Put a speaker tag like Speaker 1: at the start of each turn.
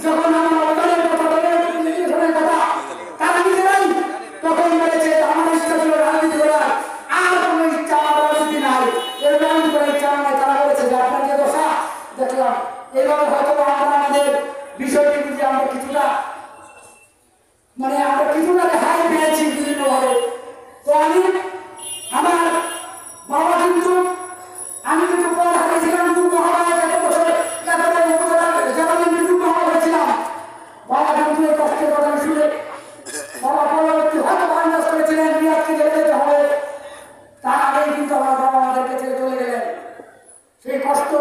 Speaker 1: যখন আমার অবদানের কথা বলে হয়তো আমরা আমাদের বিষয়টি বুঝে আমরা কিছুটা আমরা কিছুটা রেহাই পেয়েছি বিভিন্নভাবে। তো আমার বাবা কিন্তু আমি কিন্তু পড়া হারিয়েছিলাম যুগ্ম হওয়ায় গত বছর যখন যুগ্ম হওয়া হয়েছিলাম, বাবা কিন্তু এই কষ্টের কথা শুনে বাবা পরবর্তী হয়তো বান্দাস করেছিলেন রিয়াদকে চলে যেতে হবে, তার আগেই কিন্তু আমার বাবা আমাদেরকে ছেড়ে চলে গেলেন। সেই কষ্ট